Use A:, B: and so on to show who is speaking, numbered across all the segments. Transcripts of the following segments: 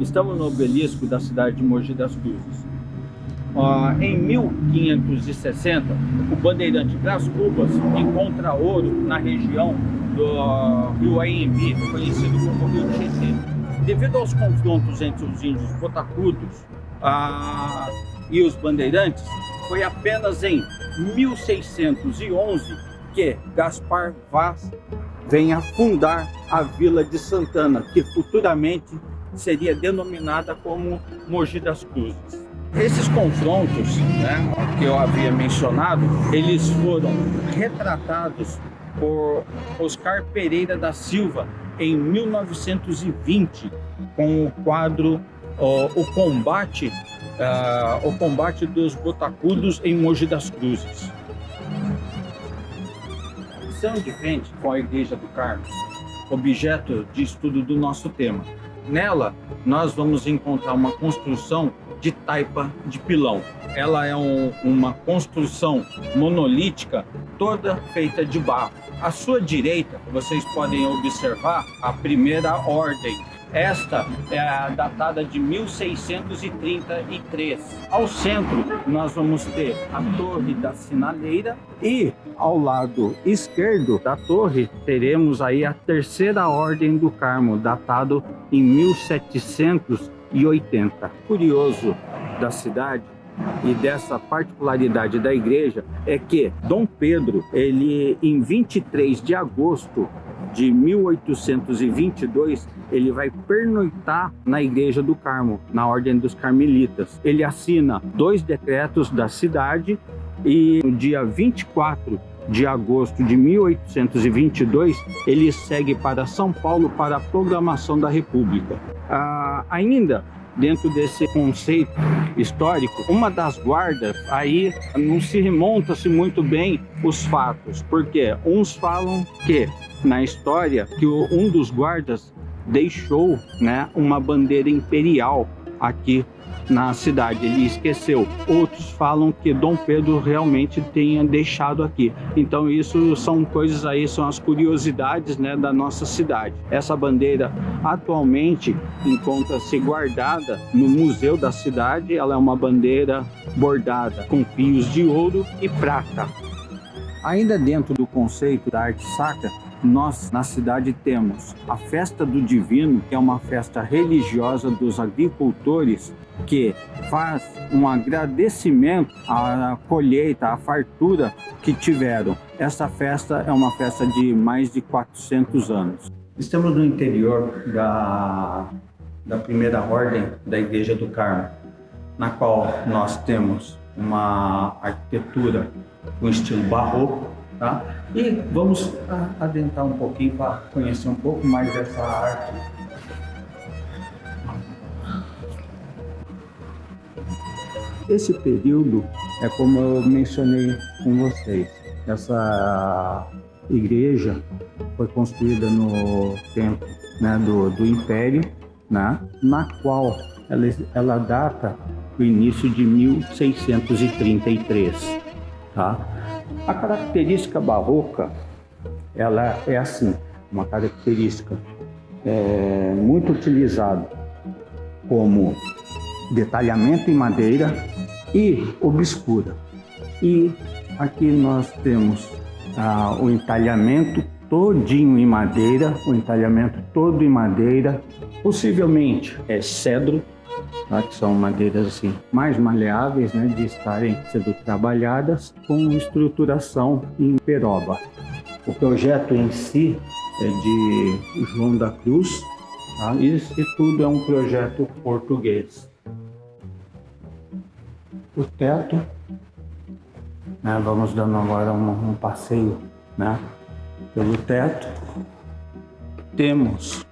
A: Estamos no obelisco da cidade de Mogi das Cruzes. Em 1560, o bandeirante Brás Cubas encontra ouro na região do Rio Anhembi, conhecido como Rio Tietê. Devido aos confrontos entre os índios botacudos e os bandeirantes, foi apenas em 1611 que Gaspar Vaz vem a fundar a Vila de Santana, que futuramente seria denominada como Mogi das Cruzes. Esses confrontos, que eu havia mencionado, eles foram retratados por Oscar Pereira da Silva em 1920 com o quadro o combate dos botacudos em Mogi das Cruzes. Estamos de frente com a Igreja do Carmo, objeto de estudo do nosso tema. Nela, nós vamos encontrar uma construção de taipa de pilão. Ela é uma construção monolítica, toda feita de barro. À sua direita, vocês podem observar a primeira ordem. Esta é datada de 1633. Ao centro, nós vamos ter a Torre da Sinaleira e ao lado esquerdo da torre teremos aí a Terceira Ordem do Carmo, datado em 1780. Curioso da cidade e dessa particularidade da igreja é que Dom Pedro, ele em 23 de agosto de 1822, ele vai pernoitar na Igreja do Carmo, na Ordem dos Carmelitas. Ele assina 2 decretos da cidade e no dia 24 de agosto de 1822, ele segue para São Paulo para a proclamação da República. Ainda dentro desse conceito histórico, uma das guardas, aí não se remonta-se muito bem os fatos, porque uns falam que na história que um dos guardas deixou, uma bandeira imperial aqui na cidade, ele esqueceu. Outros falam que Dom Pedro realmente tenha deixado aqui. Então isso são coisas aí, são as curiosidades, da nossa cidade. Essa bandeira atualmente encontra-se guardada no museu da cidade. Ela é uma bandeira bordada com fios de ouro e prata. Ainda dentro do conceito da arte sacra, nós na cidade temos a Festa do Divino, que é uma festa religiosa dos agricultores que faz um agradecimento à colheita, à fartura que tiveram. Essa festa é uma festa de mais de 400 anos. Estamos no interior da Primeira Ordem da Igreja do Carmo, na qual nós temos uma arquitetura com estilo barroco, tá? E vamos adentrar um pouquinho para conhecer um pouco mais dessa arte. Esse período é como eu mencionei com vocês. Essa igreja foi construída no tempo, do Império, na qual ela data do início de 1633, tá? A característica barroca, ela é assim, uma característica muito utilizada como detalhamento em madeira e obscura. E aqui nós temos o entalhamento todinho em madeira, possivelmente é cedro, tá? Que são madeiras assim mais maleáveis, de estarem sendo trabalhadas com estruturação em peroba. O projeto em si é de João da Cruz, tá? Isso tudo é um projeto português. O teto, vamos dando agora um passeio, pelo teto. Temos,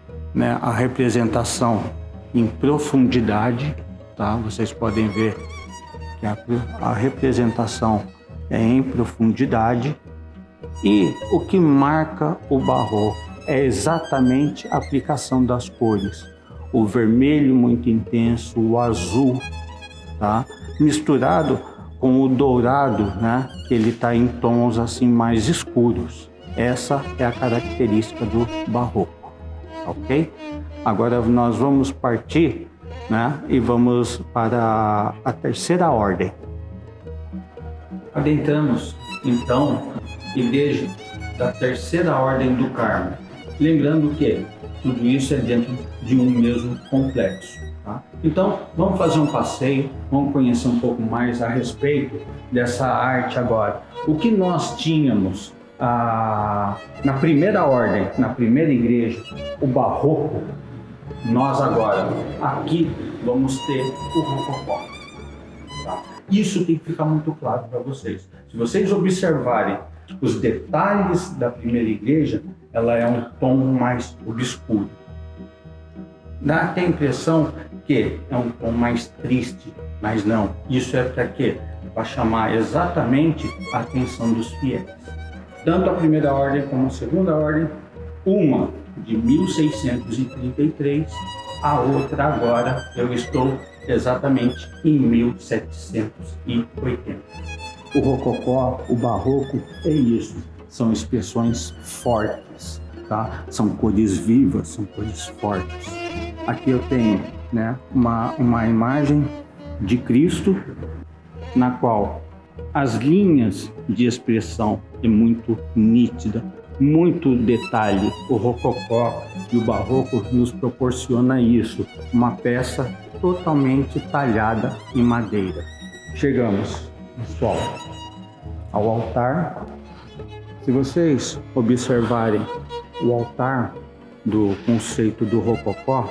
A: a representação em profundidade, tá? Vocês podem ver que a representação é em profundidade. E o que marca o barroco é exatamente a aplicação das cores. O vermelho muito intenso, o azul, tá? Misturado com o dourado, que ele está em tons assim mais escuros. Essa é a característica do barroco, ok? Agora nós vamos partir, né, e vamos para a terceira ordem. Adentramos, então, igreja da terceira ordem do Carmo. Lembrando que tudo isso é dentro de um mesmo complexo. Tá? Então, vamos fazer um passeio, vamos conhecer um pouco mais a respeito dessa arte agora. O que nós tínhamos na primeira ordem, na primeira igreja, o barroco, nós agora, aqui, vamos ter o rococó. Tá? Isso tem que ficar muito claro para vocês. Se vocês observarem os detalhes da primeira igreja, ela é um tom mais obscuro. Dá até a impressão que é um tom mais triste, mas não. Isso é para quê? Para chamar exatamente a atenção dos fiéis. Tanto a primeira ordem como a segunda ordem, uma de 1633, a outra agora eu estou exatamente em 1780. O rococó, o barroco, é isso. São expressões fortes, tá? São cores vivas, são cores fortes. Aqui eu tenho, né, uma imagem de Cristo, na qual as linhas de expressão é muito nítida, muito detalhe. O rococó e o barroco nos proporciona isso, uma peça totalmente talhada em madeira. Chegamos, pessoal, ao altar. Se vocês observarem o altar do conceito do rococó,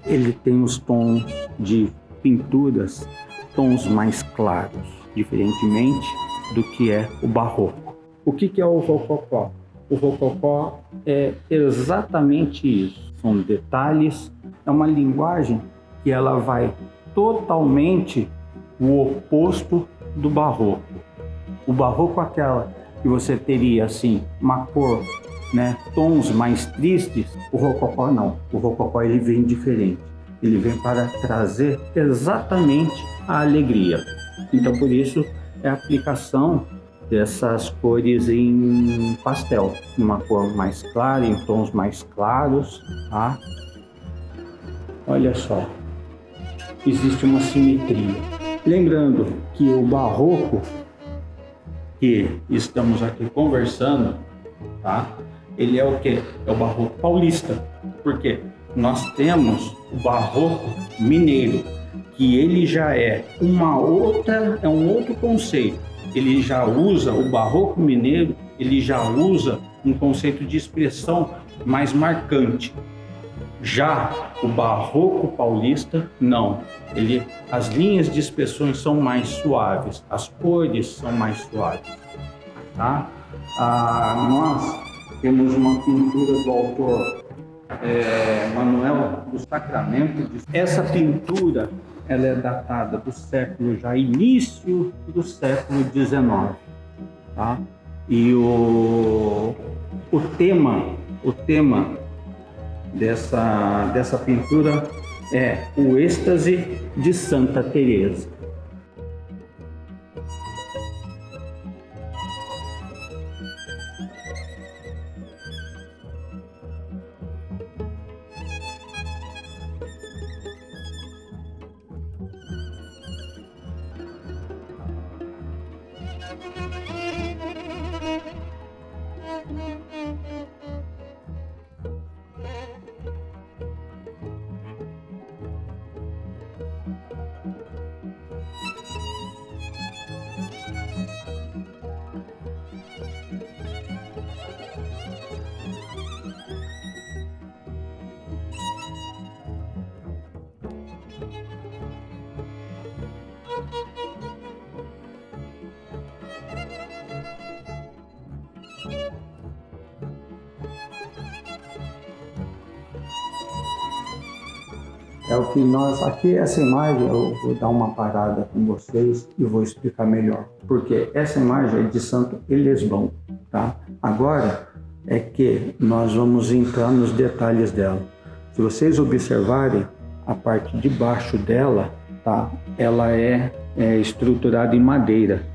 A: ele tem os tons de pinturas, tons mais claros, diferentemente do que é o barroco. O que é o rococó? O rococó é exatamente isso. São detalhes, é uma linguagem que ela vai totalmente o oposto do barroco. O barroco é aquela que você teria assim uma cor, né, tons mais tristes. O rococó não. O rococó ele vem diferente. Ele vem para trazer exatamente a alegria. Então por isso é a aplicação dessas cores em pastel, uma cor mais clara, em tons mais claros, tá? Olha só, existe uma simetria. Lembrando que o barroco que estamos aqui conversando, tá? Ele é o quê? É o barroco paulista. Por quê? Nós temos o barroco mineiro, que ele já é um outro conceito. Ele já usa o barroco mineiro, ele já usa um conceito de expressão mais marcante. Já o barroco paulista, não. As linhas de expressões são mais suaves, as cores são mais suaves. Tá? Nós temos uma pintura do autor Manuel do Sacramento. Essa pintura ela é datada do século já início do século XIX, tá? E o tema dessa pintura é o êxtase de Santa Teresa. É o que nós... Aqui, essa imagem, eu vou dar uma parada com vocês e vou explicar melhor. Porque essa imagem é de Santo Elesbão, tá? Agora é que nós vamos entrar nos detalhes dela. Se vocês observarem, a parte de baixo dela, tá? Ela é estruturada em madeira.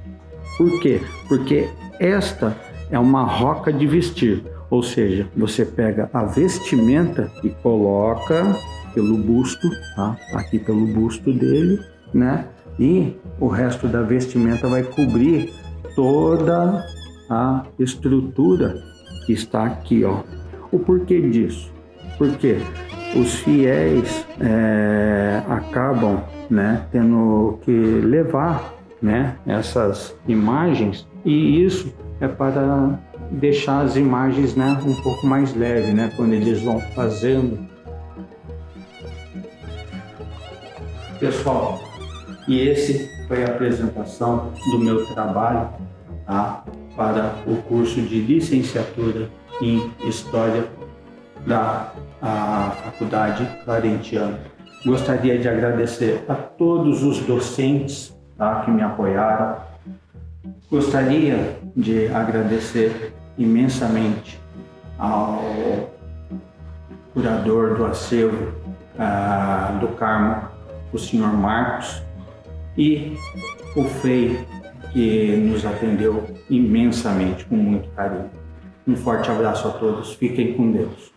A: Por quê? Porque esta é uma roca de vestir. Ou seja, você pega a vestimenta e coloca pelo busto, tá? Aqui pelo busto dele, né? E o resto da vestimenta vai cobrir toda a estrutura que está aqui, ó. O porquê disso? Porque os fiéis acabam, né, tendo que levar, né, essas imagens, e isso é para deixar as imagens, né, um pouco mais leve, né, quando eles vão fazendo. Pessoal, e esse foi a apresentação do meu trabalho, tá, para o curso de licenciatura em História da Faculdade Clarentiana. Gostaria de agradecer a todos os docentes, tá, que me apoiaram. Gostaria de agradecer imensamente ao curador do acervo do Carmo, o senhor Marcos, e o Frei, que nos atendeu imensamente, com muito carinho. Um forte abraço a todos, fiquem com Deus.